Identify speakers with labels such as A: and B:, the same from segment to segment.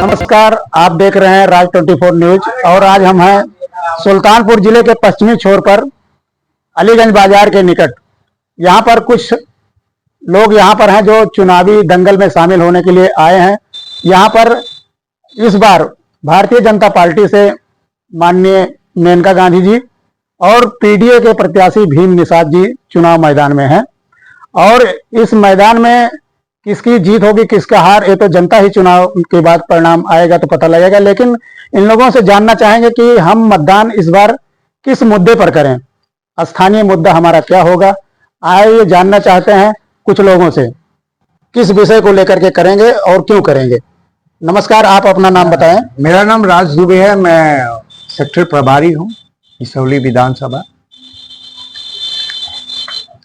A: नमस्कार, आप देख रहे हैं राज 24 न्यूज। और आज हम हैं सुल्तानपुर जिले के पश्चिमी छोर पर अलीगंज बाजार के निकट। यहाँ पर कुछ लोग यहाँ पर हैं जो चुनावी दंगल में शामिल होने के लिए आए हैं। यहाँ पर इस बार भारतीय जनता पार्टी से माननीय मेनका गांधी जी और पीडीए के प्रत्याशी भीम निषाद जी चुनाव मैदान में हैं। और इस मैदान में किसकी जीत होगी किसका हार, ये तो जनता ही चुनाव के बाद परिणाम आएगा तो पता लगेगा। लेकिन इन लोगों से जानना चाहेंगे कि हम मतदान इस बार किस मुद्दे पर करें, स्थानीय मुद्दा हमारा क्या होगा। आइए ये जानना चाहते हैं कुछ लोगों से किस विषय को लेकर के करेंगे और क्यों करेंगे। नमस्कार, आप अपना नाम बताएं।
B: मेरा नाम राज दुबे है, मैं सेक्टर प्रभारी हूँ इसौली विधानसभा।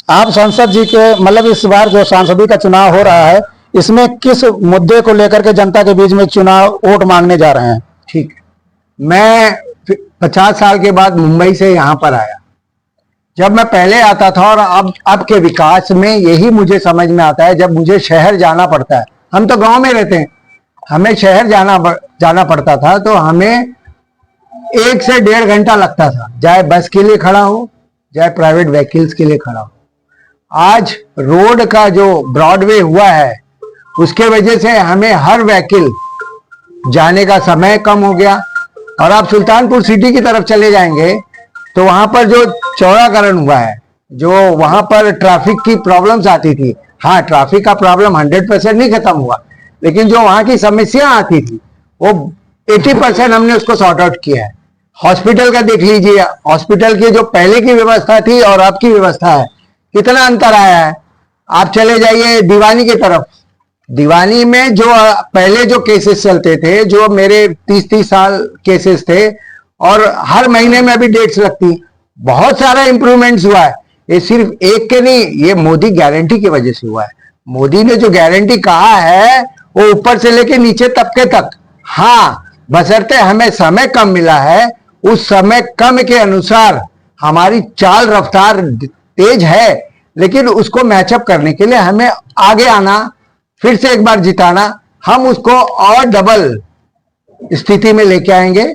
A: आप सांसद जी के मतलब इस बार जो सांसदी का चुनाव हो रहा है इसमें किस मुद्दे को लेकर के जनता के बीच में चुनाव वोट मांगने जा रहे हैं?
B: ठीक, मैं 50 साल के बाद मुंबई से यहाँ पर आया। जब मैं पहले आता था और अब के विकास में यही मुझे समझ में आता है। जब मुझे शहर जाना पड़ता है, हम तो गांव में रहते हैं, हमें शहर जाना पड़ता था तो हमें 1 से 1.5 घंटा लगता था, चाहे बस के लिए खड़ा हो चाहे प्राइवेट व्हीकल्स के लिए खड़ा हो। आज रोड का जो ब्रॉडवे हुआ है उसके वजह से हमें हर व्हीकल जाने का समय कम हो गया। और आप सुल्तानपुर सिटी की तरफ चले जाएंगे तो वहां पर जो चौड़ाकरण हुआ है, जो वहां पर ट्रैफिक की प्रॉब्लम्स आती थी, हाँ ट्रैफिक का प्रॉब्लम 100% नहीं खत्म हुआ, लेकिन जो वहां की समस्या आती थी वो 80% हमने उसको सॉर्ट आउट किया है। हॉस्पिटल का देख लीजिए, हॉस्पिटल की जो पहले की व्यवस्था थी और अब की व्यवस्था है कितना अंतर आया है। आप चले जाइए दीवानी की तरफ, दीवानी में जो पहले जो केसेस चलते थे, जो मेरे 30-30 साल केसेस थे और हर महीने में अभी डेट्स लगती, बहुत सारा इंप्रूवमेंट्स हुआ है। ये सिर्फ एक के नहीं, ये मोदी गारंटी की वजह से हुआ है। मोदी ने जो गारंटी कहा है वो ऊपर से लेके नीचे तबके तक, हाँ बशर्ते हमें समय कम मिला है, उस समय कम के अनुसार हमारी चाल रफ्तार तेज है, लेकिन उसको मैचअप करने के लिए हमें आगे आना, फिर से एक बार जिताना, हम उसको और डबल स्थिति में लेके आएंगे।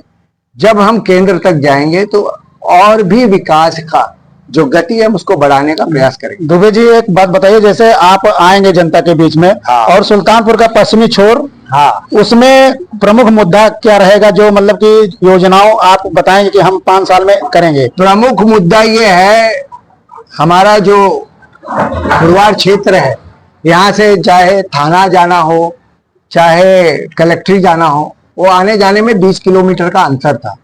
B: जब हम केंद्र तक जाएंगे तो और भी विकास का जो गति है उसको बढ़ाने का प्रयास करेंगे।
A: दुबे जी, एक बात बताइए, जैसे आप आएंगे जनता के बीच में,
B: हाँ।
A: और सुल्तानपुर का पश्चिमी छोर,
B: हाँ,
A: उसमें प्रमुख मुद्दा क्या रहेगा जो मतलब कि योजनाओं आप बताएंगे कि हम 5 साल में करेंगे?
B: प्रमुख मुद्दा ये है, हमारा जो खुरवार क्षेत्र है, यहाँ से चाहे थाना जाना हो चाहे कलेक्ट्री जाना हो, वो आने जाने में 20 किलोमीटर का अंतर था।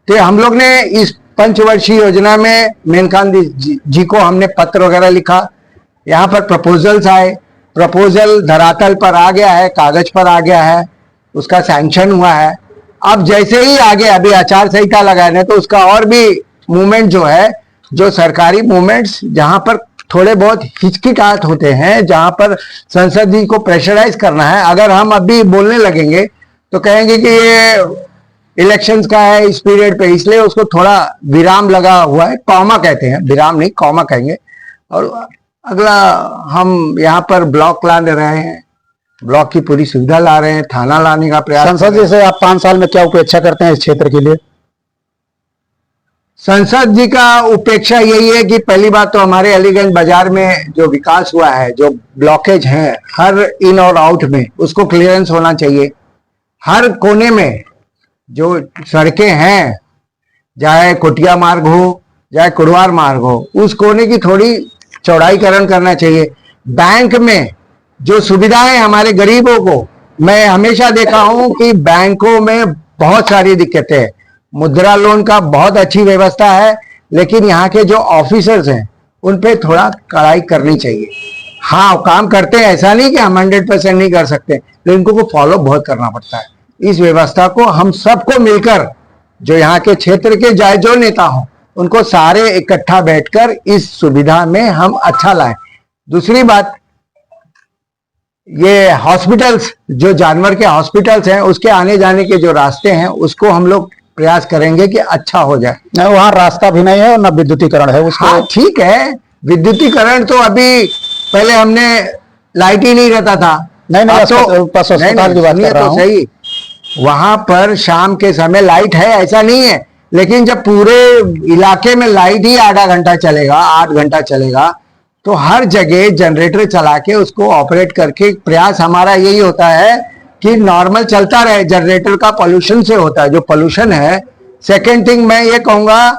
B: तो हम लोग ने इस पंचवर्षीय योजना में मेनका जी को हमने पत्र वगैरह लिखा, यहाँ पर प्रपोजल्स आए, प्रपोजल धरातल पर आ गया है, कागज पर आ गया है, उसका सैंक्शन हुआ है। अब जैसे ही आगे अभी आचार संहिता लगाने तो उसका और भी मूवमेंट जो है, जो सरकारी मूवमेंट्स जहां पर थोड़े बहुत हिचकिचाहट होते हैं, जहां पर संसद जी को प्रेशराइज करना है, अगर हम अभी बोलने लगेंगे तो कहेंगे कि ये इलेक्शंस का है इस पीरियड पे, इसलिए उसको थोड़ा विराम लगा हुआ है, कॉमा कहते हैं, विराम नहीं कॉमा कहेंगे। और अगला हम यहाँ पर ब्लॉक ला रहे हैं, ब्लॉक की पूरी सुविधा ला रहे हैं, थाना लाने का प्रयास।
A: संसद जी से आप 5 साल में क्या अपेक्षा करते हैं इस क्षेत्र के लिए?
B: संसद जी का उपेक्षा यही है कि पहली बात तो हमारे अलीगंज बाजार में जो विकास हुआ है, जो ब्लॉकेज है हर इन और आउट में, उसको क्लियरेंस होना चाहिए। हर कोने में जो सड़कें हैं, चाहे कुटिया मार्ग हो चाहे कुड़वार मार्ग हो, उस कोने की थोड़ी चौड़ाईकरण करना चाहिए। बैंक में जो सुविधाएं हमारे गरीबों को, मैं हमेशा देखा हूं कि बैंकों में बहुत सारी दिक्कतें हैं। मुद्रा लोन का बहुत अच्छी व्यवस्था है, लेकिन यहाँ के जो ऑफिसर्स हैं उन पे थोड़ा कड़ाई करनी चाहिए। हाँ काम करते हैं, ऐसा नहीं कि हम 100% नहीं कर सकते, लेकिन इनको फॉलो बहुत करना पड़ता है। इस व्यवस्था को हम सबको मिलकर, जो यहाँ के क्षेत्र के जाए जो नेता हों, उनको सारे इकट्ठा बैठकर इस सुविधा में हम अच्छा लाएं। दूसरी बात, ये हॉस्पिटल्स, जो जानवर के हॉस्पिटल्स हैं, उसके आने जाने के जो रास्ते हैं उसको हम लोग प्रयास करेंगे कि अच्छा हो जाए।
A: नहीं, वहाँ रास्ता भी नहीं है और न विद्युतीकरण है उसको।
B: हाँ ठीक है, विद्युतीकरण तो अभी, पहले हमने लाइट ही नहीं रहता था,
A: नहीं नहीं,
B: तो
A: अस्पताल की बात कर रहा हूं।
B: सही, वहां पर शाम के समय लाइट है ऐसा नहीं है, लेकिन जब पूरे इलाके में लाइट ही आधा घंटा चलेगा, 8 घंटा चलेगा, तो हर जगह जनरेटर चला के उसको ऑपरेट करके प्रयास हमारा यही होता है कि नॉर्मल चलता रहे। जनरेटर का पोल्यूशन से होता है जो पोल्यूशन है। सेकेंड थिंग मैं ये कहूंगा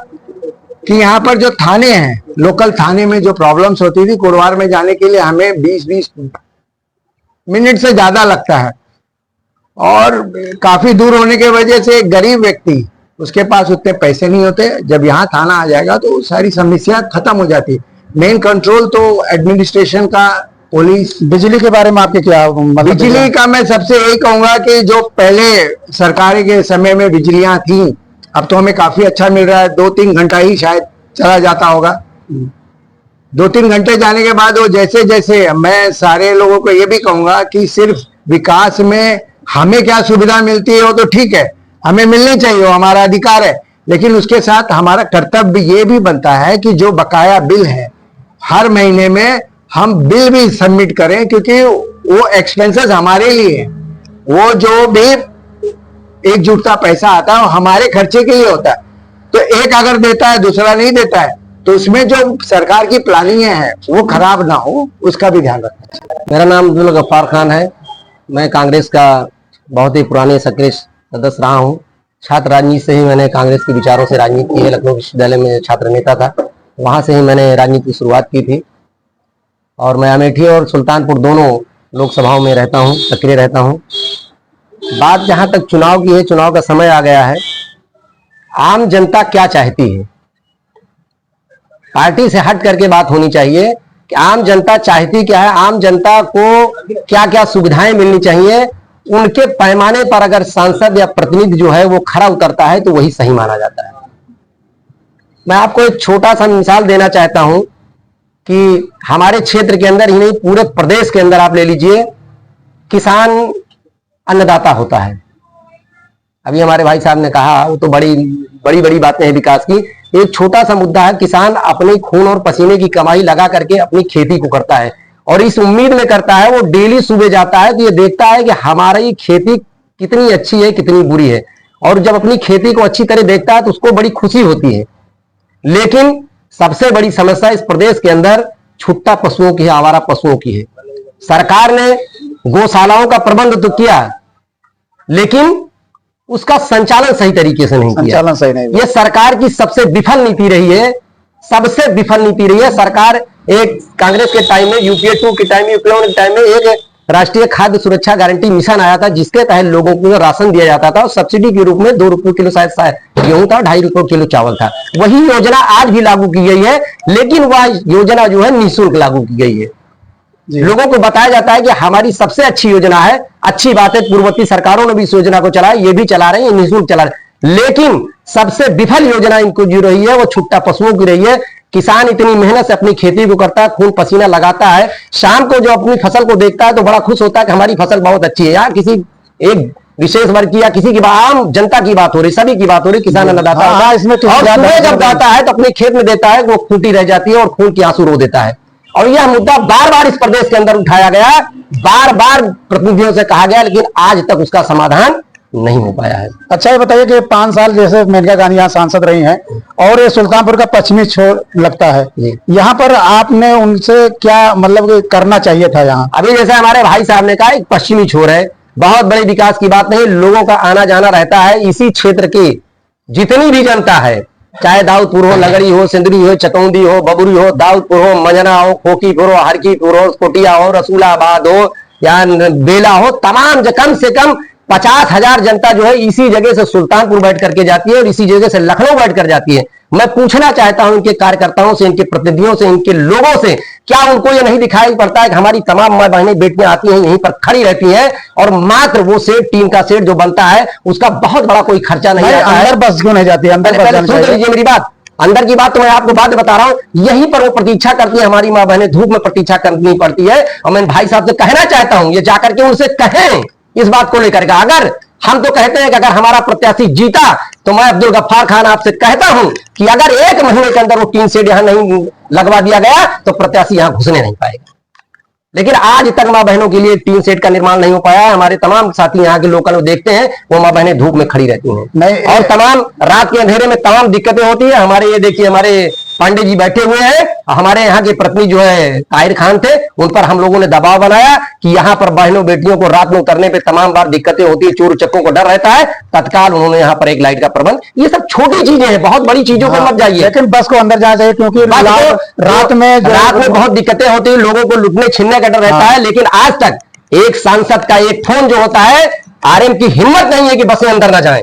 B: कि यहाँ पर जो थाने हैं, लोकल थाने में जो प्रॉब्लम्स होती थी, कुड़वार में जाने के लिए हमें 20-20 मिनट से ज्यादा लगता है, और काफी दूर होने की वजह से एक गरीब व्यक्ति, उसके पास उतने पैसे नहीं होते। जब यहाँ थाना आ जाएगा तो सारी समस्या खत्म हो जाती है। मेन कंट्रोल तो एडमिनिस्ट्रेशन का, पुलिस।
A: बिजली के बारे में आपके क्या मतलब?
B: बिजली का मैं सबसे यही कहूंगा कि जो पहले सरकारी के समय में बिजलियां थी, अब तो हमें काफी अच्छा मिल रहा है। 2-3 घंटा ही शायद चला जाता होगा। 2-3 घंटे जाने के बाद वो जैसे जैसे, मैं सारे लोगों को ये भी कहूंगा कि सिर्फ विकास में हमें क्या सुविधा मिलती है वो तो ठीक है, हमें मिलनी चाहिए, वो हमारा अधिकार है, लेकिन उसके साथ हमारा कर्तव्य ये भी बनता है कि जो बकाया बिल है हर महीने में हम बिल भी सबमिट करें, क्योंकि वो एक्सपेंसेस हमारे लिए है। वो जो भी एकजुटता पैसा आता है वो हमारे खर्चे के लिए होता है। तो एक अगर देता है दूसरा नहीं देता है, तो उसमें जो सरकार की प्लानिंग है वो खराब ना हो, उसका भी ध्यान रखना।
C: मेरा नाम अब्दुल गफ्फार खान है। मैं कांग्रेस का बहुत ही पुराने सक्रिय सदस्य रहा हूँ। छात्र राजनीति से ही मैंने कांग्रेस के विचारों से राजनीति की है। लखनऊ विश्वविद्यालय में छात्र नेता था, वहां से ही मैंने राजनीति की शुरुआत की थी, और मैं अमेठी और सुल्तानपुर दोनों लोकसभाओं में रहता हूँ, सक्रिय रहता हूँ। बात जहां तक चुनाव की है, चुनाव का समय आ गया है। आम जनता क्या चाहती है, पार्टी से हट करके बात होनी चाहिए कि आम जनता चाहती क्या है, आम जनता को क्या क्या सुविधाएं मिलनी चाहिए। उनके पैमाने पर अगर सांसद या प्रतिनिधि जो है वो खरा उतरता है तो वही सही माना जाता है। मैं आपको एक छोटा सा मिसाल देना चाहता हूं कि हमारे क्षेत्र के अंदर ही नहीं, पूरे प्रदेश के अंदर आप ले लीजिए, किसान अन्नदाता होता है। अभी हमारे भाई साहब ने कहा, वो तो बड़ी बड़ी बड़ी बातें हैं विकास की। एक छोटा सा मुद्दा है, किसान अपने खून और पसीने की कमाई लगा करके अपनी खेती को करता है, और इस उम्मीद में करता है, वो डेली सुबह जाता है तो ये देखता है कि हमारी खेती कितनी अच्छी है, कितनी बुरी है, और जब अपनी खेती को अच्छी तरह देखता है तो उसको बड़ी खुशी होती है। लेकिन सबसे बड़ी समस्या इस प्रदेश के अंदर छुट्टा पशुओं की है, आवारा पशुओं की है। सरकार ने गौशालाओं का प्रबंध तो किया, लेकिन उसका संचालन सही तरीके से नहीं किया।
A: संचालन सही नहीं।
C: ये सरकार की सबसे विफल नीति रही है, सबसे विफल नीति रही है। सरकार एक कांग्रेस के टाइम में, यूपीए 2 के टाइम में, यूपीए 1 के टाइम में एक राष्ट्रीय खाद्य सुरक्षा गारंटी मिशन आया था, जिसके तहत लोगों को राशन दिया जाता था, और सब्सिडी के रूप में 2 रुपए किलो शायद गेहूं था, 2.5 रुपए किलो चावल था। वही योजना आज भी लागू की गई है, लेकिन वह योजना जो है निःशुल्क लागू की गई है। लोगों को बताया जाता है कि हमारी सबसे अच्छी योजना है। अच्छी बात है, पूर्ववर्ती सरकारों ने भी इस योजना को चलाया, ये भी चला रहे हैं, निःशुल्क चला रहे हैं, लेकिन सबसे विफल योजना इनको जो रही है वो छुट्टा पशुओं की रही है। किसान इतनी मेहनत से अपनी खेती को करता है, खून पसीना लगाता है, शाम को जो अपनी फसल को देखता है तो बड़ा खुश होता है कि हमारी फसल बहुत अच्छी है। यार किसी एक विशेष वर्ग की या किसी की, आम जनता की बात हो रही, सभी की बात हो रही, किसान अन्नदाता होता है।
A: इसमें तो
C: और सुबह जब जाता है तो अपने खेत में देता है, वो खूंटी रह जाती है और खून की आंसू रो देता है। और यह मुद्दा बार बार इस प्रदेश के अंदर उठाया गया, बार बार प्रतिनिधियों से कहा गया, लेकिन आज तक उसका समाधान नहीं हो पाया है।
A: अच्छा ये बताइए कि 5 साल जैसे मेनका गांधी यहाँ सांसद रही हैं, और ये सुल्तानपुर का पश्चिमी छोर लगता है, यहाँ पर आपने उनसे क्या मतलब करना चाहिए था? यहाँ
C: अभी जैसे हमारे भाई साहब ने कहा, एक पश्चिमी छोर है, बहुत बड़े विकास की बात नहीं, लोगों का आना जाना रहता है। इसी क्षेत्र की जितनी भी जनता है, चाहे दाऊदपुर हो, लगड़ी हो, सिंदरी हो, चटौंदी हो, बबुरी हो, दाऊदपुर हो, मंजना हो, खोकीपुर हो, हरकीपुर हो, कोटिया हो, रसूलाबाद हो या बेला हो, तमाम कम से कम 50,000 जनता जो है इसी जगह से सुल्तानपुर बैठ करके जाती है और इसी जगह से लखनऊ बैठ कर जाती है। मैं पूछना चाहता हूं इनके कार्यकर्ताओं से, इनके प्रतिनिधियों से, इनके लोगों से, क्या उनको ये नहीं दिखाई पड़ता है कि हमारी तमाम माँ बहनें बेटियां आती हैं, यहीं पर खड़ी रहती हैं, और मात्र वो सेट, टीम का सेट जो बनता है उसका बहुत बड़ा कोई खर्चा नहीं आता है।
A: अंदर बस क्यों नहीं जाती? अंदर
C: सुन लीजिए मेरी बात, अंदर की बात तो मैं आपको बाद बता रहा हूं। यहीं पर वो प्रतीक्षा करती है, हमारी माँ बहनें धूप में प्रतीक्षा करनी पड़ती है। और मैं भाई साहब से कहना चाहता हूं, ये जाकर के उनसे कहें इस बात को लेकर के। अगर हम तो कहते हैं कि अगर हमारा प्रत्याशी जीता तो मैं अब्दुल गफ्फार खान आपसे कहता हूं कि अगर 1 महीने के अंदर वो टीन शेड यहां नहीं लगवा दिया गया तो प्रत्याशी यहां घुसने नहीं पाएगा। लेकिन आज तक माँ बहनों के लिए टीन सेट का निर्माण नहीं हो पाया है। हमारे तमाम साथी यहाँ के लोकल देखते हैं, वो माँ बहनें धूप में खड़ी रहती हैं
A: नहीं,
C: और तमाम रात के अंधेरे में तमाम दिक्कतें होती है। हमारे ये देखिए, हमारे पांडे जी बैठे हुए हैं, हमारे यहाँ के प्रतिनिधि जो है ताहिर खान थे, उन पर हम लोगों ने दबाव बनाया कि यहाँ पर बहनों बेटियों को रात में उतरने पे तमाम बार दिक्कतें होती है, चोर चक्कों को डर रहता है। तत्काल उन्होंने यहाँ पर एक लाइट का प्रबंध, ये सब छोटी चीजें हैं, बहुत बड़ी चीजों पर मत जाइए।
A: लेकिन बस को अंदर जाना चाहिए, क्योंकि रात में
C: बहुत दिक्कतें होती है, लोगों को लुटने छीनने का डर रहता है। लेकिन आज तक एक सांसद का एक फोन जो होता है, आरएम की हिम्मत नहीं है कि बसें अंदर ना जाएं।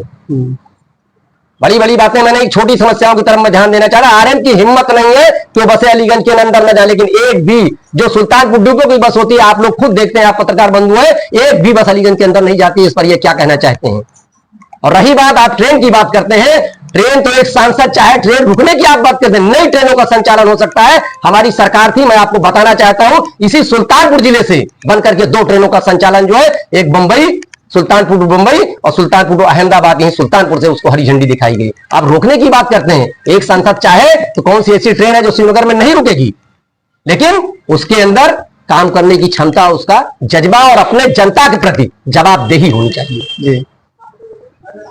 C: बड़ी बड़ी बातें, मैंने एक छोटी समस्याओं की तरफ मैं ध्यान देना चाह रहा। आरएम की हिम्मत नहीं है कि बसें अलीगंज के अंदर न जाए, लेकिन एक भी जो सुल्तानपुर डिपो की बस होती है, आप लोग खुद देखते हैं, आप पत्रकार बंधु हैं, एक भी बस अलीगंज के अंदर नहीं जाती है। इस पर ये क्या कहना चाहते हैं? और रही बात, आप ट्रेन की बात करते हैं, ट्रेन तो एक सांसद चाहे ट्रेन रुकने की आप बात करते हैं, नई ट्रेनों का संचालन हो सकता है। हमारी सरकार थी, मैं आपको बताना चाहता हूं, इसी सुल्तानपुर जिले से बनकर के 2 ट्रेनों का संचालन जो है, एक मुंबई सुल्तानपुर मुंबई और सुल्तानपुर अहमदाबाद, यही सुल्तानपुर से उसको हरी झंडी दिखाई गई। आप रोकने की बात करते हैं, एक सांसद चाहे तो कौन सी ऐसी ट्रेन है जो श्रीनगर में नहीं रुकेगी, लेकिन उसके अंदर काम करने की क्षमता, उसका जज्बा और अपने जनता के प्रति जवाबदेही होनी चाहिए।
A: जी,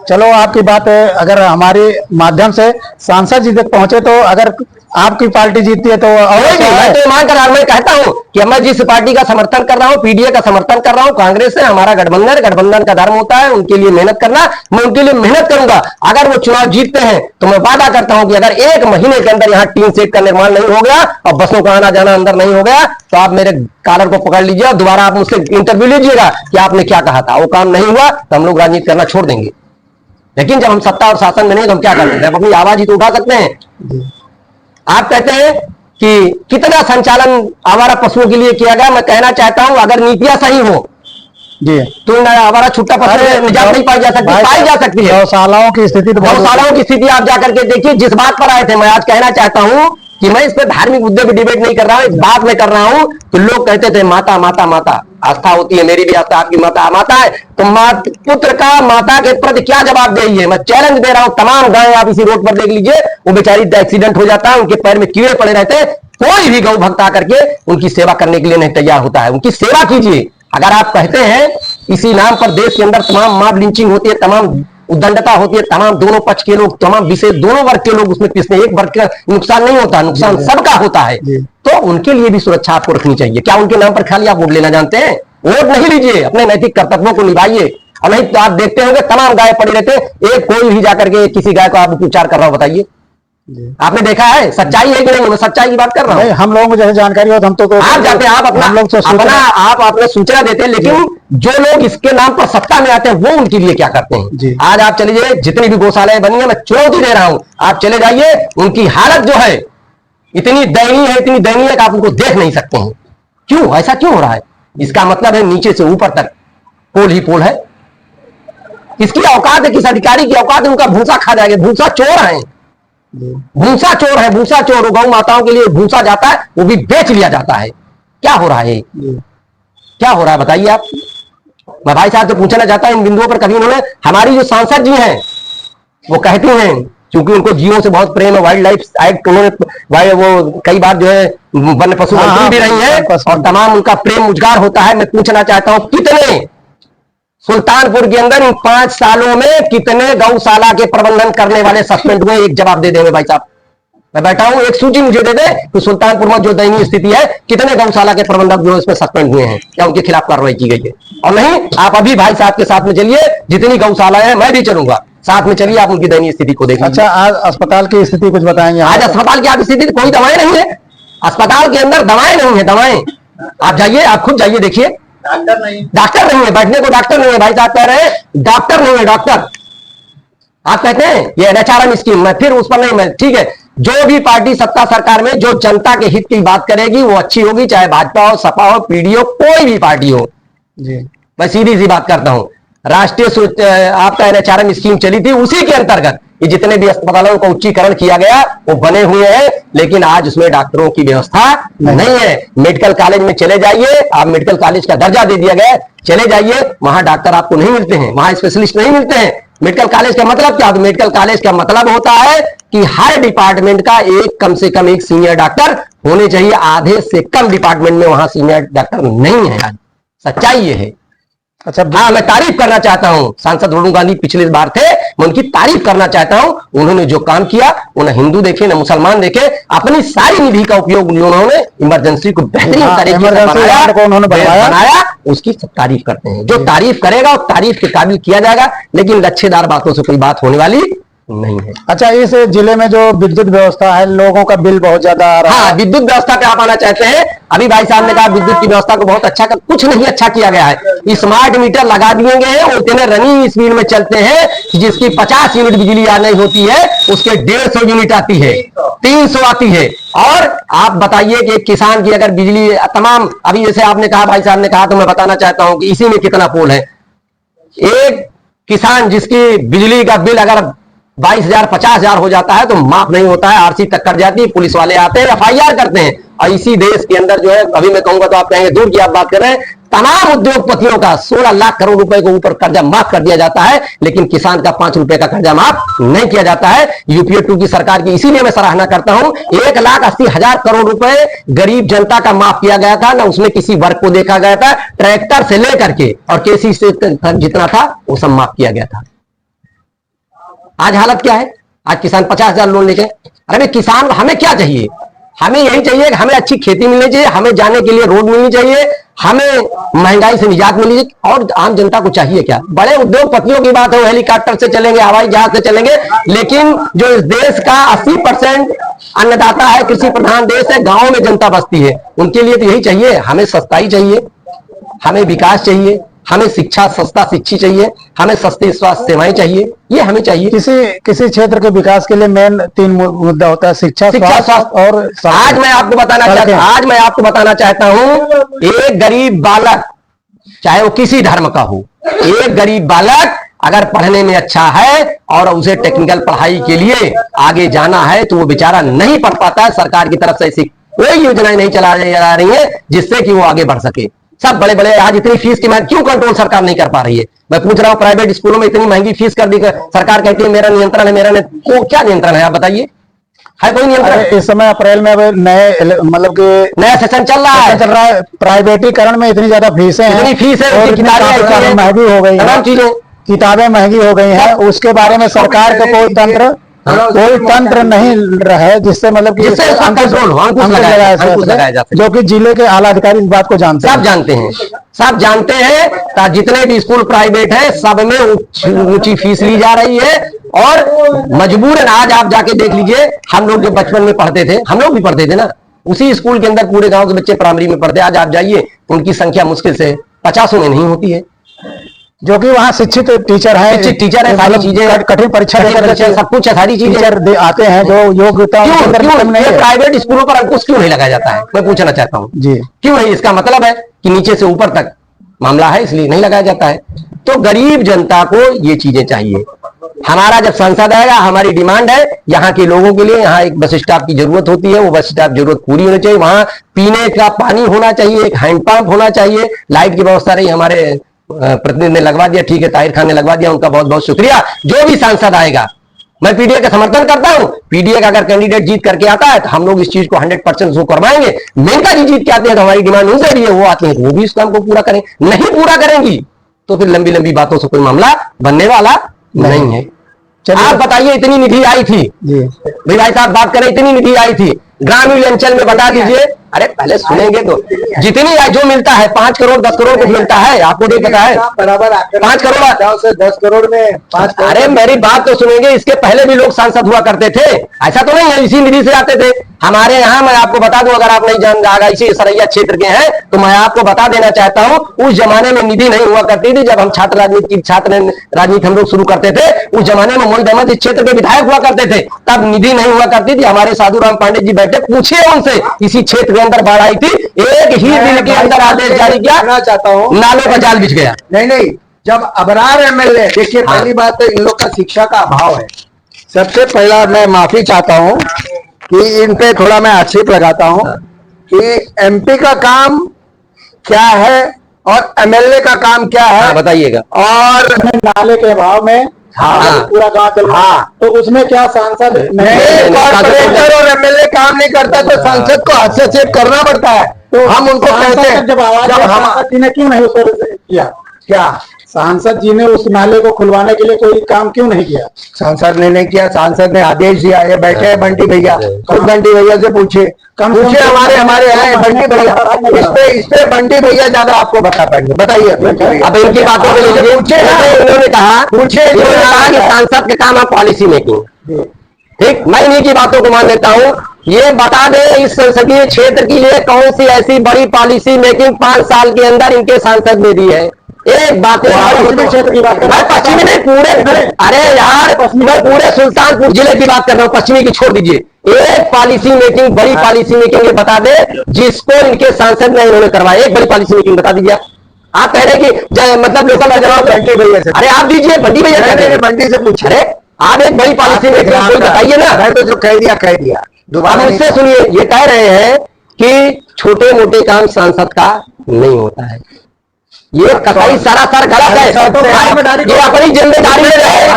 A: चलो आपकी बात अगर हमारे माध्यम से सांसद जी तक पहुंचे, तो अगर आपकी पार्टी जीतती है तो
C: मैं तो ईमान कर मैं कहता हूं कि मैं जिस पार्टी का समर्थन कर रहा हूं, पीडीए का समर्थन कर रहा हूं, कांग्रेस से हमारा गठबंधन का धर्म होता है, उनके लिए मेहनत करना, मैं उनके लिए मेहनत करूंगा। अगर वो चुनाव जीतते हैं तो मैं वादा करता हूं कि अगर 1 महीने के अंदर यहाँ टीन सेट का निर्माण नहीं हो गया और बसों का आना जाना अंदर नहीं हो गया, तो आप मेरे कॉलर को पकड़ लीजिए और दोबारा आप मुझसे इंटरव्यू लीजिएगा कि आपने क्या कहा था। वो काम नहीं हुआ तो हम लोग राजनीति करना छोड़ देंगे। लेकिन जब हम सत्ता और शासन में नहीं तो हम क्या कर सकते हैं? अपनी आवाज ही तो उठा सकते हैं। आप कहते हैं कि कितना संचालन आवारा पशुओं के लिए किया गया, मैं कहना चाहता हूं अगर नीतियां सही हो
A: जी
C: तो आवारा छुट्टा पशु निजात नहीं पाई जा सकती है।
A: गौशालाओं की स्थिति,
C: गौशालाओं की स्थिति आप जाकर के देखिए। जिस बात पर आए थे, मैं आज कहना चाहता हूं कि मैं इस पर धार्मिक मुद्दे पर डिबेट नहीं कर रहा हूं, इस बात में कर रहा हूं कि लोग कहते थे माता माता माता, आस्था होती है, मेरी भी आस्था, आपकी माता माता है, तो पुत्र का माता के प्रति क्या जवाब देगी है? मैं चैलेंज दे रहा हूं, तमाम गाय आप इसी रोड पर देख लीजिए, वो बेचारी एक्सीडेंट हो जाता है, उनके पैर में कीड़े पड़े रहते हैं, कोई भी गौ भक्त आकर के उनकी सेवा करने के लिए नहीं तैयार होता है। उनकी सेवा कीजिए। अगर आप कहते हैं इसी नाम पर देश के अंदर तमाम मॉब लिंचिंग होती है, तमाम उद्दंडता होती है, तमाम दोनों पक्ष के लोग, तमाम विशेष दोनों वर्ग के लोग उसमें पिसते हैं, एक वर्ग का नुकसान नहीं होता, नुकसान सबका होता है, तो उनके लिए भी सुरक्षा आपको रखनी चाहिए। क्या उनके नाम पर खाली आप वोट लेना जानते हैं? वोट नहीं लीजिए, अपने नैतिक कर्तव्यों को निभाइए। और नहीं तो आप देखते होंगे तमाम गाय पड़ी रहते, एक कोई भी जाकर के किसी गाय को आप उपचार कर रहा हो, बताइए आपने देखा है? सच्चाई है कि नहीं? मैं सच्चाई की बात कर रहा हूं।
A: हम लोगों को जैसे जानकारी हो तो हम तो
C: आप जाते हैं, आप अपना सूचना देते हैं, लेकिन जो लोग इसके नाम पर सत्ता में आते हैं वो उनके लिए क्या करते हैं? आज आप चले जाइए, जितनी भी गौशालाएं बनी है, मैं चुनौती दे रहा हूं, आप चले जाइए, उनकी हालत जो है इतनी दयनीय है, इतनी दयनीय है कि आप उनको देख नहीं सकते हैं। क्यों ऐसा क्यों हो रहा है? इसका मतलब है नीचे से ऊपर तक पोल ही पोल है। किसकी औकात है, किस अधिकारी की औकात है? उनका भूसा खा जाएगा। भूसा चोर है, भूसा चोर है, भूसा चोर। गौ माताओं के लिए भूसा जाता है, वो भी बेच लिया जाता है। क्या हो रहा है? क्या हो रहा है बताइए आप। मैं भाई साहब से पूछना चाहता हूं इन बिंदुओं पर कभी उन्होंने, हमारी जो सांसद जी हैं वो कहती हैं, क्योंकि उनको जियो से बहुत प्रेम है, वाइल्ड लाइफ एक्ट उन्होंने वो कई बार जो है वन्य पशु मंत्री भी रही है और तमाम उनका प्रेम उजागर होता है। मैं पूछना चाहता हूं कितने सुल्तानपुर के अंदर इन 5 सालों में कितने गौशाला के प्रबंधन करने वाले सस्पेंड हुए? एक जवाब दे देंगे भाई साहब। मैं बैठा हूं, एक सूची मुझे दे दे कि सुल्तानपुर में जो दयनीय स्थिति है, कितने गौशाला के प्रबंधक जो इसमें सस्पेंड हुए हैं या उनके खिलाफ कार्रवाई की गई है। और नहीं, आप अभी भाई साहब के साथ में चलिए, जितनी गौशाला है मैं भी चलूंगा, साथ में चलिए, आप उनकी दयनीय स्थिति को देखिए।
A: अच्छा, आज अस्पताल की स्थिति कुछ बताएंगे?
C: आज अस्पताल की आप स्थिति, कोई दवाएं नहीं है अस्पताल के अंदर, दवाएं नहीं है। दवाएं आप जाइए, आप खुद जाइए, देखिए, डॉक्टर नहीं है, बैठने को डॉक्टर नहीं है। भाई साहब कह रहे हैं डॉक्टर नहीं है, डॉक्टर। आप कहते हैं ये एनएचआरएम स्कीम, मैं फिर उस पर नहीं, मैं ठीक है, जो भी पार्टी सत्ता सरकार में जो जनता के हित की बात करेगी वो अच्छी होगी, चाहे भाजपा हो, सपा हो, पीडी हो, कोई भी पार्टी हो जी। मैं सीधी सी बात करता हूं, राष्ट्रीय आपका एनएचआरएम स्कीम चली थी, उसी के अंतर्गत ये जितने भी अस्पतालों का उच्चीकरण किया गया वो बने हुए हैं, लेकिन आज उसमें डॉक्टरों की व्यवस्था नहीं है। मेडिकल कॉलेज में चले जाइए, आप मेडिकल कॉलेज का दर्जा दे दिया गया, चले जाइए, वहां डॉक्टर आपको नहीं मिलते हैं, वहां स्पेशलिस्ट नहीं मिलते हैं। मेडिकल कॉलेज का मतलब क्या? मेडिकल कॉलेज का मतलब होता है कि हर डिपार्टमेंट का एक कम से कम एक सीनियर डॉक्टर होने चाहिए। आधे से कम डिपार्टमेंट में वहां सीनियर डॉक्टर नहीं है। आज सच्चाई ये है।
A: अच्छा,
C: हाँ, मैं तारीफ करना चाहता हूं, सांसद वरुण गांधी पिछले बार थे, मैं उनकी तारीफ करना चाहता हूं। उन्होंने जो काम किया, उन्हें हिंदू देखे न मुसलमान देखे, अपनी सारी निधि का उपयोग उन्होंने इमरजेंसी को बेहतरीन तरीके से बनाया, उसकी तारीफ करते हैं। जो तारीफ करेगा और तारीफ के काबिल किया जाएगा, लेकिन लच्छेदार बातों से कोई बात होने वाली नहीं है।
A: अच्छा, इस जिले में जो विद्युत व्यवस्था है, लोगों का बिल बहुत ज्यादा आ रहा है।
C: हाँ, विद्युत व्यवस्था पे आप आना चाहते हैं। अभी भाई साहब ने कहा विद्युत की व्यवस्था को बहुत अच्छा कुछ नहीं अच्छा किया गया है। स्मार्ट मीटर लगा दिए गए हैं और इतने रनिंग स्पीड में चलते हैं कि जिसकी 50 यूनिट बिजली आनी होती है उसके 150 यूनिट आती है, 300 आती है। और आप बताइए कि किसान की अगर बिजली तमाम, अभी जैसे आपने कहा, भाई साहब ने कहा, तो मैं बताना चाहता हूं कि इसी में कितना पोल है। एक किसान जिसकी बिजली का बिल अगर 22,000 50,000 हो जाता है तो माफ नहीं होता है, आरसी तक कर जाती है, पुलिस वाले आते हैं, एफआईआर करते हैं। और इसी देश के अंदर जो है, अभी मैं कहूंगा तो आप कहेंगे दूर की आप बात कर रहे हैं, तमाम उद्योगपतियों का 16 लाख करोड़ रुपए को ऊपर कर्जा माफ कर दिया जाता है, लेकिन किसान का 5 रुपए का कर्जा माफ नहीं किया जाता है। यूपीए 2 की सरकार की इसीलिए मैं सराहना करता हूं। 1,80,000 करोड़ रुपए गरीब जनता का माफ किया गया था, ना उसमें किसी वर्ग को देखा गया था। ट्रैक्टर से लेकर के और केसी से जितना था वो सब माफ किया गया था। आज हालत क्या है? आज किसान 50,000 लोन लेके, अरे किसान, हमें क्या चाहिए? हमें यही चाहिए कि हमें अच्छी खेती मिलनी चाहिए, हमें जाने के लिए रोड मिलनी चाहिए, हमें महंगाई से निजात मिलनी चाहिए। और आम जनता को चाहिए क्या? बड़े उद्योगपतियों की बात है, वो हेलीकॉप्टर से चलेंगे, हवाई जहाज से चलेंगे, लेकिन जो इस देश का 80% अन्नदाता है, कृषि प्रधान देश है, गांव में जनता बसती है, उनके लिए तो यही चाहिए। हमें सस्ताई चाहिए, हमें विकास चाहिए, हमें शिक्षा, सस्ता शिक्षा चाहिए, हमें सस्ती स्वास्थ्य सेवाएं चाहिए, ये हमें चाहिए।
A: किसी क्षेत्र के विकास के लिए मेन 3 मुद्दा होता है, शिक्षा, स्वास्थ्य और
C: आज मैं आपको बताना चाहता हूं, एक गरीब बालक, चाहे वो किसी धर्म का हो, एक गरीब बालक अगर पढ़ने में अच्छा है और उसे टेक्निकल पढ़ाई के लिए आगे जाना है तो वो बेचारा नहीं पढ़ पाता है। सरकार की तरफ से ऐसी कोई योजनाएं नहीं चला रही है जिससे कि वो आगे बढ़ सके। सब बड़े बड़े, आज इतनी फीस की मैं क्यों कंट्रोल सरकार नहीं कर पा रही है? मैं पूछ रहा हूं, प्राइवेट स्कूलों में इतनी महंगी फीस कर दी, सरकार कहती है मेरा नियंत्रण है, वो क्या नियंत्रण है? आप बताइए, है कोई नियंत्रण?
A: इस समय अप्रैल में नए, मतलब कि
C: नया सेशन चल रहा है,
A: प्राइवेटीकरण में इतनी ज्यादा फीसें हैं,
C: इतनी फीस है,
A: किताबें महंगी हो गई
C: तमाम चीजें,
A: किताबें महंगी हो गई हैं, उसके बारे में सरकार का कोई तंत्र नहीं है जिससे मतलब कि
C: अंकुश लगाया जा सके।
A: जो कि जिले के आला अधिकारी इस बात को जानते हैं,
C: सब जानते हैं। जितने भी स्कूल प्राइवेट है सब में ऊंची फीस ली जा रही है और मजबूरन आज आप जाके देख लीजिए, हम लोग जो बचपन में पढ़ते थे, हम लोग भी पढ़ते थे ना, उसी स्कूल के अंदर पूरे गांव के बच्चे प्राइमरी में पढ़ते। आज आप जाइए, उनकी संख्या मुश्किल से 50 में नहीं होती है,
A: जो कि वहाँ शिक्षित टीचर है,
C: सारी चीजें,
A: कठिन परीक्षा
C: सब कुछ सारी चीजें
A: आते हैं जो योग्यता।
C: प्राइवेट स्कूलों पर अंकुश क्यों नहीं लगाया जाता है? मैं पूछना चाहता हूँ
A: जी,
C: क्यों नहीं? इसका मतलब है कि नीचे से ऊपर तक मामला है, इसलिए नहीं लगाया जाता है। तो गरीब जनता को ये चीजें चाहिए। हमारा जब सांसद आएगा, हमारी डिमांड है यहाँ के लोगों के लिए, यहाँ एक बस स्टॉप की जरूरत होती है, वो बस स्टॉप जरूरत पूरी होनी चाहिए। वहां पीने का पानी होना चाहिए, एक हैंडपंप होना चाहिए, लाइट की व्यवस्था रही, हमारे प्रतिनिधि ने लगवा दिया, ठीक है, ताहिर खान ने लगवा दिया, उनका बहुत बहुत शुक्रिया। जो भी सांसद आएगा, मैं पीडीए का समर्थन करता हूं। पीडीए का अगर कैंडिडेट जीत करके आता है तो हम लोग इस चीज को 100% उसको करवाएंगे। मेनका जी जीत के आते हैं तो हमारी डिमांड उनसे भी है, वो आते हैं तो वो भी इस काम को पूरा करें। नहीं पूरा करेंगी तो फिर लंबी लंबी बातों से कोई मामला बनने वाला नहीं है। आप बताइए, इतनी निधि आई थी भाई साहब, बात करें, इतनी निधि आई थी ग्रामीण अंचल में, बता दीजिए। अरे पहले सुनेंगे तो, जितनी जो मिलता है 5 करोड़ 10 करोड़ कुछ मिलता है, आपको नहीं पता है?
A: बराबर
C: 5 करोड़
A: से 10 करोड़ में 5 करोड़।
C: अरे मेरी बात तो सुनेंगे, इसके पहले भी लोग सांसद हुआ करते थे, ऐसा तो नहीं है इसी निधि से आते थे। हमारे यहाँ, मैं आपको बता दूं, अगर आप नहीं जान रहा, इसी सरैया क्षेत्र के हैं तो मैं आपको बता देना चाहता हूं, उस जमाने में निधि नहीं हुआ करती थी। जब हम छात्र राजनीति हम लोग शुरू करते थे, उस जमाने में मोहित अहमद इस क्षेत्र के विधायक हुआ करते थे, तब निधि नहीं हुआ करती थी। हमारे साधु राम पांडे जी बैठे, पूछिए उनसे, इसी क्षेत्र के अंदर बाढ़ आई थी, एक ही दिन के अंदर आदेश जारी किया,
A: चाहता हूँ,
C: नालों का जाल बिछ गया।
A: नहीं, जब अबरार एमएलए, देखिए पहली बात तो इन लोग का शिक्षा का अभाव है। सबसे पहला मैं माफी चाहता हूँ कि इन पे थोड़ा मैं आक्षेप लगाता हूँ कि एमपी का काम क्या है और एमएलए का काम क्या है,
C: बताइएगा।
A: और नाले के अभाव में
C: हाँ।
A: पूरा गांव चल रहा है।
B: हाँ।
A: तो उसमें क्या सांसद
B: नहीं, कॉर्पोरेटर और एमएलए काम नहीं करता तो सांसद को हस्तक्षेप करना पड़ता है। तो हम उनको कहते हैं
A: जब आवाज
B: जब
A: दिया,
B: हम
A: सांसद जी ने क्यों नहीं उस पर किया?
B: क्या
A: सांसद जी ने उस नाले को खुलवाने के लिए कोई काम क्यों नहीं किया?
B: सांसद ने नहीं किया, सांसद ने आदेश दिया। ये बैठे हैं बंटी भैया, खुद बंटी भैया से पूछे पूछे हमारे हैं बंटी भैया, इस पे बंटी भैया ज्यादा आपको बता पाएंगे। बताइए
C: अब इनकी बातों को लेकर
B: पूछे ना,
C: इन्होंने कहा कि सांसद के काम है पॉलिसी मेकिंग। ठीक, मैं इन्हीं की बातों को मान लेता हूँ। ये बता दें इस संसदीय क्षेत्र के लिए कौन सी ऐसी बड़ी पॉलिसी मेकिंग 5 साल के अंदर इनके सांसद ने दी है। एक बात
A: पश्चिमी क्षेत्र की बात कर रहा हूं।
C: पश्चिमी नहीं पूरे, अरे यार मैं पूरे सुल्तानपुर जिले की बात कर रहा हूँ, पश्चिमी की छोड़ दीजिए। एक पॉलिसी मेकिंग, बड़ी पॉलिसी मेकिंग ये बता दे जिसको इनके सांसद ने इन्होंने करवाया। एक बड़ी पॉलिसी मेकिंग बता दीजिए। आप कह रहे कि मतलब लोकल जवाब
B: बंटी भैया से,
C: अरे आप दीजिए, बंटी भैया कह रहे हैं।
B: बंटी से पूछे।
C: अरे आप एक बड़ी पॉलिसी मेकिंग बताइए ना।
B: मैं तो जो कह दिया
C: अब मुझसे सुनिए, ये कह रहे हैं कि छोटे मोटे काम सांसद का नहीं होता है। ये कतई सरासर गलत है। ये अपनी जिम्मेदारी ले रहे हैं,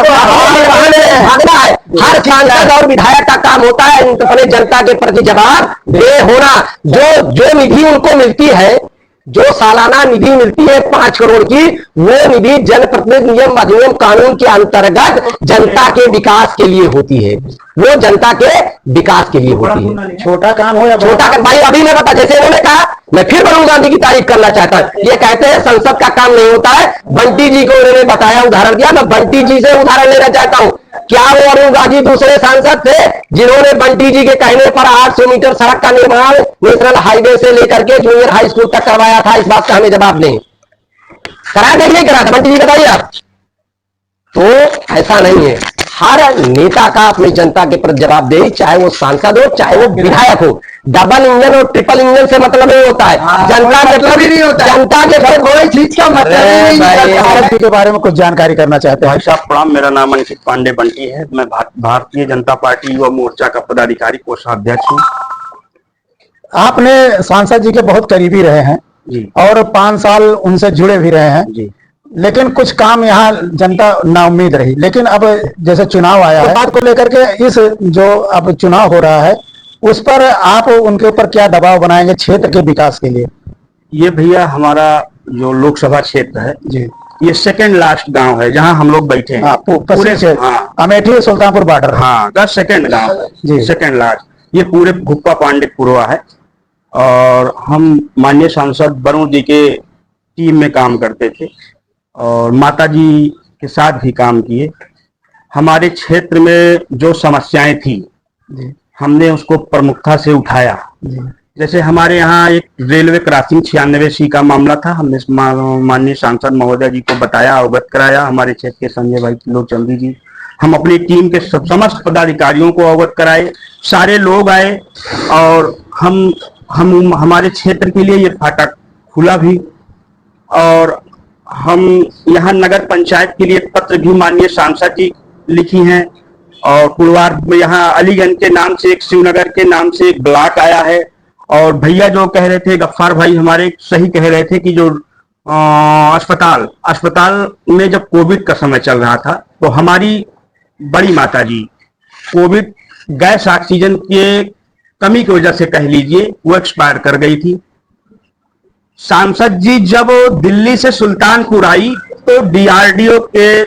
C: भागना है। हर सांसद और विधायक का काम होता है अपने जनता के प्रति जवाब दे होना। जो निधि उनको मिलती है, जो सालाना निधि मिलती है 5 करोड़ की, वो निधि जनप्रतिनिधि नियम अधिनियम कानून के अंतर्गत जनता के विकास के लिए होती है। वो जनता के विकास के लिए होती है।
A: छोटा काम हो या
C: छोटा कर भाई, अभी मैं बता, जैसे उन्होंने कहा, मैं फिर वरुण गांधी की तारीफ करना चाहता हूं। ये कहते हैं संसद का काम नहीं होता है। बंटी जी को उन्होंने बताया, उदाहरण दिया। मैं बंटी जी से उदाहरण लेना चाहता हूं। क्या वो अरुण गांधी दूसरे सांसद थे जिन्होंने बंटी जी के कहने पर 800 मीटर सड़क का निर्माण नेशनल हाईवे से लेकर के जूनियर हाई स्कूल तक करवाया था? इस बात का हमें जवाब नहीं करा दे, नहीं करा था? बंटी जी बताइए आप। तो ऐसा नहीं है, हर नेता का अपनी जनता के प्रति जवाबदेही, चाहे वो सांसद हो चाहे वो विधायक हो। डबल इंजन और ट्रिपल इंजन से मतलब नहीं होता है। जनता के
B: मतलब ही नहीं होता,
C: जनता के प्रति
B: कोई चीज का मतलब ही नहीं होता।
A: भारत जी के बारे में कुछ जानकारी करना चाहते हैं?
D: भाई साहब प्रणाम, मेरा नाम अंकित पांडे बंटी है। मैं भारतीय जनता पार्टी युवा मोर्चा का पदाधिकारी कोषाध्यक्ष हूँ।
A: आपने सांसद जी के बहुत करीबी रहे हैं
D: जी
A: और 5 साल उनसे जुड़े भी रहे हैं,
D: जी।
A: लेकिन कुछ काम यहाँ जनता नाउम्मीद रही। लेकिन अब जैसे चुनाव आया है, बात को लेकर के इस जो अब चुनाव हो रहा है उस पर आप उनके ऊपर क्या दबाव बनाएंगे क्षेत्र के विकास के लिए?
D: ये भैया हमारा जो लोकसभा क्षेत्र है,
A: जी,
D: ये सेकंड लास्ट गांव है जहां हम लोग बैठे हैं।
A: हाँ, पूरे से
D: हाँ
A: अमेठी सुल्तानपुर बॉर्डर।
D: हाँ, 10 सेकंड गांव
A: जी।
D: Second last. ये पूरे गुप्पा पांडेपुरवा है और हम माननीय सांसद वरुण जी के टीम में काम करते थे और माता जी के साथ भी काम किए। हमारे क्षेत्र में जो समस्याएं थी
A: जी,
D: हमने उसको प्रमुखता से उठाया।
A: जी,
D: जैसे हमारे यहाँ एक रेलवे क्रॉसिंग 96C का मामला था, हमने माननीय सांसद महोदय जी को बताया, अवगत कराया। हमारे क्षेत्र के संजय भाई लोचंदी जी, हम अपनी टीम के समस्त पदाधिकारियों को अवगत कराए। सारे लोग आए और हम हमारे क्षेत्र के लिए ये फाटक खुला भी। और हम यहाँ नगर पंचायत के लिए पत्र भी माननीय सांसद जी लिखी हैं। और कुलवार में यहाँ अलीगंज के नाम से एक, शिवनगर के नाम से एक ब्लॉक आया है। और भैया जो कह रहे थे, गफ्फार भाई हमारे सही कह रहे थे कि जो अस्पताल में जब कोविड का समय चल रहा था तो हमारी बड़ी माता जी कोविड गैस ऑक्सीजन के कमी की वजह से कह लीजिए वो एक्सपायर कर गई थी। सांसद जी जब दिल्ली से सुल्तानपुर आई तो डीआरडीओ के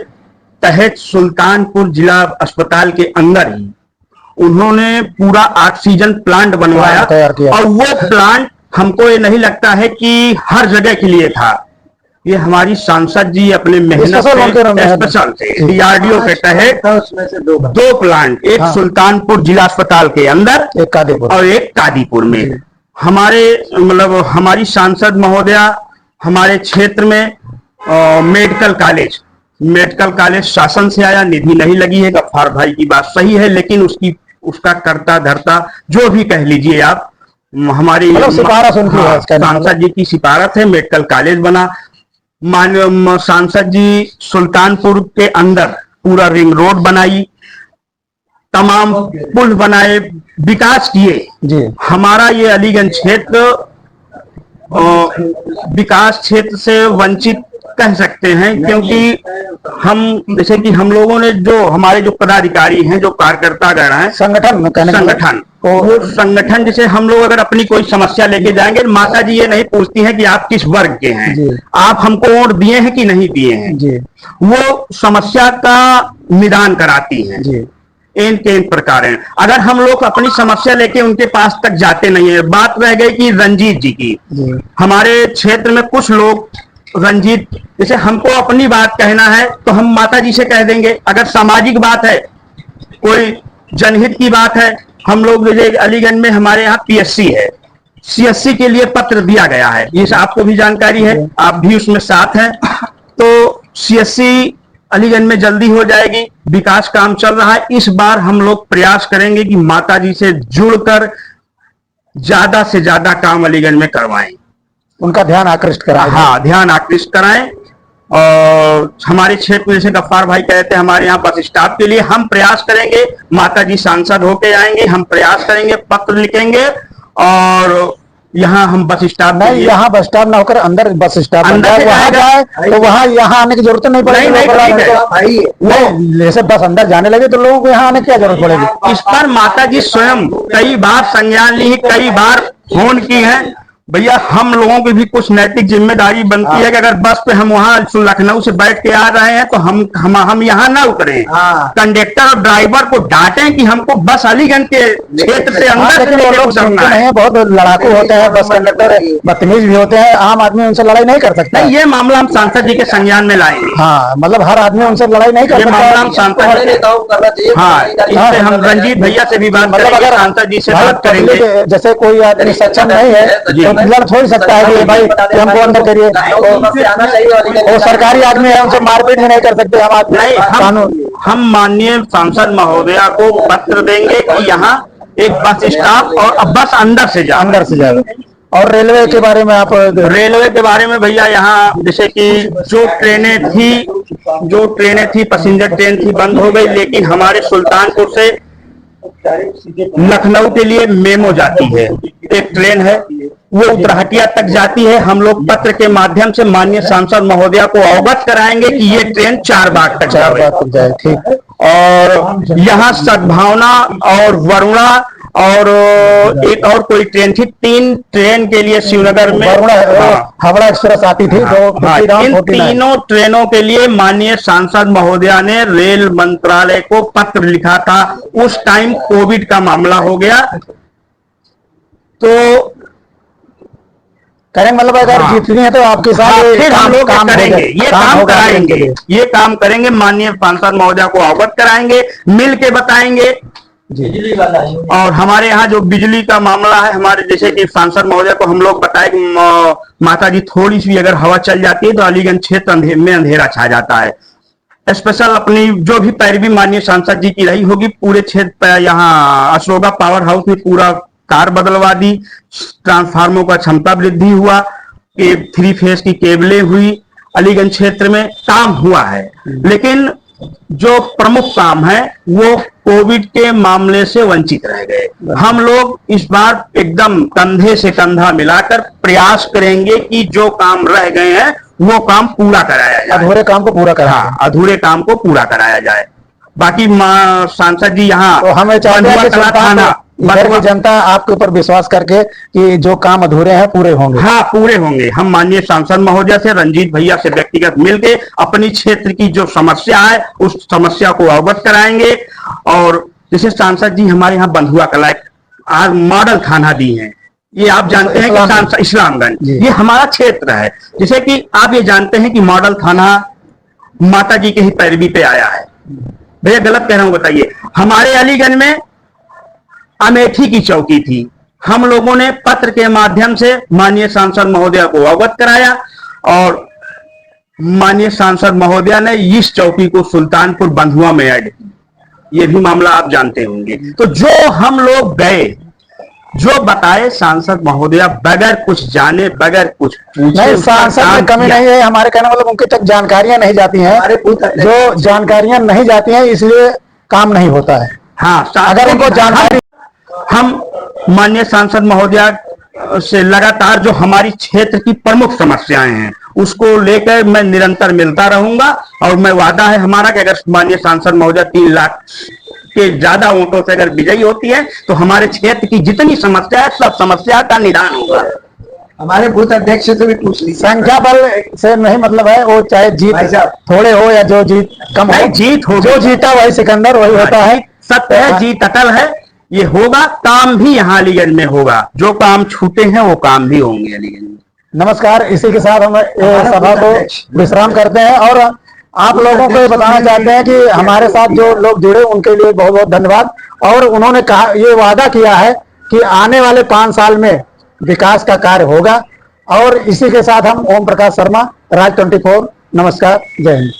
D: तहत सुल्तानपुर जिला अस्पताल के अंदर ही उन्होंने पूरा ऑक्सीजन प्लांट बनवाया।
A: तैयार किया।
D: और वो प्लांट हमको ये नहीं लगता है कि हर जगह के लिए था। ये हमारी सांसद जी अपने मेहनत से स्पेशल थे डीआरडीओ के तहत
B: उसमें से 2
D: प्लांट, एक
A: हाँ।
D: सुल्तानपुर जिला अस्पताल के अंदर
A: एक कादीपुर
D: और एक कादीपुर में। हमारे मतलब हमारी सांसद महोदया हमारे क्षेत्र में मेडिकल कॉलेज शासन से आया, निधि नहीं लगी है। गफ्फार भाई की बात सही है, लेकिन उसका करता धरता जो भी कह लीजिए आप, हमारी
A: सिफारिश उनकी है, इसका मतलब।
D: सांसद जी की सिफारिश है, मेडिकल कॉलेज बना। सांसद जी सुल्तानपुर के अंदर पूरा रिंग रोड बनाई, तमाम पुल बनाए, विकास किए।
A: जी,
D: हमारा ये अलीगंज क्षेत्र विकास क्षेत्र से वंचित कह सकते हैं, क्योंकि हम जैसे कि हम लोगों ने जो हमारे जो पदाधिकारी हैं, जो कार्यकर्ता गण हैं, संगठन वो संगठन जैसे हम लोग अगर अपनी कोई समस्या लेके जाएंगे, माता जी ये नहीं पूछती हैं कि आप किस वर्ग के हैं, आप हमको वोट दिए हैं कि नहीं दिए हैं, वो समस्या का निदान कराती हैं। इन प्रकार हैं। अगर हम लोग अपनी समस्या लेके उनके पास तक जाते नहीं है, बात रह गई कि रंजीत जी की, हमारे क्षेत्र में कुछ लोग रंजीत, जैसे हमको अपनी बात कहना है तो हम माता जी से कह देंगे, अगर सामाजिक बात है, कोई जनहित की बात है, हम लोग अलीगंज में हमारे यहाँ पीएससी है, सीएससी के लिए पत्र दिया गया है, ये आपको भी जानकारी है, आप भी उसमें साथ हैं, तो सीएससी अलीगंज में जल्दी हो जाएगी, विकास काम चल रहा है। इस बार हम लोग प्रयास करेंगे कि माता जी से जुड़कर ज्यादा से ज्यादा काम अलीगंज में करवाएं,
A: उनका ध्यान आकृष्ट कराएं।
D: हाँ, ध्यान आकृष्ट कराएं। और हमारे क्षेत्र में जैसे गफ्फार भाई कहते हैं, हमारे यहाँ बस स्टॉप के लिए हम प्रयास करेंगे, माता जी सांसद होके आएंगे, हम प्रयास करेंगे, पत्र लिखेंगे और यहाँ हम बस स्टॉप
A: नहीं, यहाँ बस स्टॉप ना होकर अंदर बस स्टॉप अंदर वहां जाए तो वहां यहाँ आने की जरूरत नहीं पड़ेगी। नहीं, जैसे बस अंदर जाने लगे तो लोगों को यहाँ आने की क्या जरूरत पड़ेगी।
D: इस पर माता जी स्वयं कई बार संज्ञान ली, कई बार फोन की है। भैया हम लोगों की भी कुछ नैतिक जिम्मेदारी बनती है कि अगर बस पे हम वहाँ लखनऊ से बैठ के आ रहे हैं तो हम यहाँ ना उतरे, कंडक्टर और ड्राइवर को डांटें कि हमको बस अलीगंज के क्षेत्र से अंदर
A: नहीं, बहुत लड़ाकू होते हैं बस कंडक्टर, बदतमीज भी होते हैं, आम आदमी उनसे लड़ाई नहीं कर सकता।
D: ये मामला हम सांसद जी के संज्ञान में लाएंगे।
A: हाँ, मतलब हर आदमी उनसे लड़ाई नहीं कर सकता,
D: मामला हम सांसद, हाँ, इससे हम रंजीत भैया से भी बात करेंगे, अगर सांसद जी से बात करेंगे।
A: जैसे कोई आदमी सक्षम नहीं है लड़ थोड़ सकता है कि भाई हमको अंदर करिए, वो सरकारी आदमी है, उनसे मारपीट भी नहीं कर सकते हम आदमी।
D: हम माननीय सांसद महोदया को पत्र देंगे कि यहाँ एक बस स्टॉप और अब बस अंदर से जाए।
A: और रेलवे के बारे में आप,
D: रेलवे के बारे में भैया यहाँ जैसे कि जो ट्रेनें थी पैसेंजर ट्रेन थी बंद हो गई, लेकिन हमारे सुल्तानपुर से लखनऊ के लिए मेमो जाती है, एक ट्रेन है, वो उतरहटिया तक जाती है। हम लोग पत्र के माध्यम से माननीय सांसद महोदया को अवगत कराएंगे कि ये ट्रेन 4 बाग तक जाए। ठीक। और यहाँ सद्भावना और वरुणा और एक और कोई ट्रेन थी, 3 ट्रेन के लिए शिवनगर में
A: हावड़ा एक्सप्रेस आती थी।
D: इन तीनों ट्रेनों के लिए माननीय सांसद महोदया ने रेल मंत्रालय को पत्र लिखा था। उस टाइम कोविड का मामला हो गया, तो
A: करेंगे, मतलब अगर जीतनी है तो आपके साथ
D: फिर हम लोग काम करेंगे, ये काम करेंगे, माननीय सांसद महोदया को अवगत कराएंगे, मिल के बताएंगे। और हमारे यहाँ जो बिजली का मामला है, हमारे जैसे कि सांसद महोदया को हम लोग बताए कि माता जी थोड़ी सी अगर हवा चल जाती है तो अलीगंज क्षेत्र में अंधेरा छा जाता है। स्पेशल अपनी जो भी पैरवी माननीय सांसद जी की रही होगी, पूरे क्षेत्र यहाँ अशोका पावर हाउस में पूरा कार बदलवा दी, ट्रांसफार्मर का क्षमता वृद्धि हुआ, 3 फेज की केबलें हुई, अलीगंज क्षेत्र में काम हुआ है। लेकिन जो प्रमुख काम है वो कोविड के मामले से वंचित रह गए। हम लोग इस बार एकदम कंधे से कंधा मिलाकर प्रयास करेंगे कि जो काम रह गए हैं वो काम पूरा कराया जाए,
A: अधूरे काम को पूरा कराया,
D: अधूरे काम को पूरा कराया जाए। बाकी सांसद जी यहाँ
A: तो हमें इधर की जनता आपके ऊपर विश्वास करके कि जो काम अधूरे हैं पूरे होंगे।
D: हाँ, पूरे होंगे। हम माननीय सांसद महोदय से, रंजीत भैया से व्यक्तिगत मिलके अपनी क्षेत्र की जो समस्या है उस समस्या को अवगत कराएंगे। और जैसे सांसद जी हमारे यहाँ बंधुआ कला आज मॉडल थाना दी है, ये आप जानते हैं कि इस्लामगंज ये हमारा क्षेत्र है। जैसे कि आप ये जानते हैं कि मॉडल थाना माता जी के ही पैरवी पे आया है। भैया गलत कह रहा हूं, बताइए। हमारे अलीगंज में अमेठी की चौकी थी, हम लोगों ने पत्र के माध्यम से माननीय सांसद महोदया को अवगत कराया और माननीय सांसद महोदया ने इस चौकी को सुल्तानपुर बंधुआ में ऐड किया। ये भी मामला आप जानते होंगे। तो जो हम लोग गए, जो बताए सांसद महोदया बगैर कुछ जाने, बगैर कुछ पूछे,
A: नहीं, सांसद में कमी नहीं है, हमारे कहने मतलब उनके तक जानकारियां नहीं जाती हैं, जो जानकारियां नहीं जाती हैं इसलिए काम नहीं होता है।
D: हाँ,
A: अगर उनको जानकारी,
D: हम माननीय सांसद महोदया से लगातार जो हमारी क्षेत्र की प्रमुख समस्याएं हैं उसको लेकर मैं निरंतर मिलता रहूंगा। और मैं वादा है हमारा कि अगर माननीय सांसद महोदय 3 लाख के ज्यादा वोटों से अगर विजयी होती है तो हमारे क्षेत्र की जितनी समस्या है सब समस्या का निदान होगा।
B: हमारे बूथ अध्यक्ष से भी पूछ लीजिए।
A: संख्या बल से नहीं मतलब है, वो चाहे जीत
B: भाई साहब।
A: थोड़े हो या जो जीत कम हो,
D: नहीं, जीत होगी।
A: जो जीता वही सिकंदर, वही होता है।
D: सत्य है, जीत अटल है, ये होगा। काम भी यहाँ अलीगंज में होगा, जो काम छूटे हैं वो काम भी होंगे अलीगंज में।
A: नमस्कार, इसी के साथ हम सभा को विश्राम करते हैं और आप लोगों को ये बताना चाहते हैं कि हमारे साथ जो लोग जुड़े उनके लिए बहुत बहुत धन्यवाद। और उन्होंने कहा, ये वादा किया है कि आने वाले 5 साल में विकास का कार्य होगा। और इसी के साथ हम ओम प्रकाश शर्मा, राज 24, नमस्कार, जय हिंद।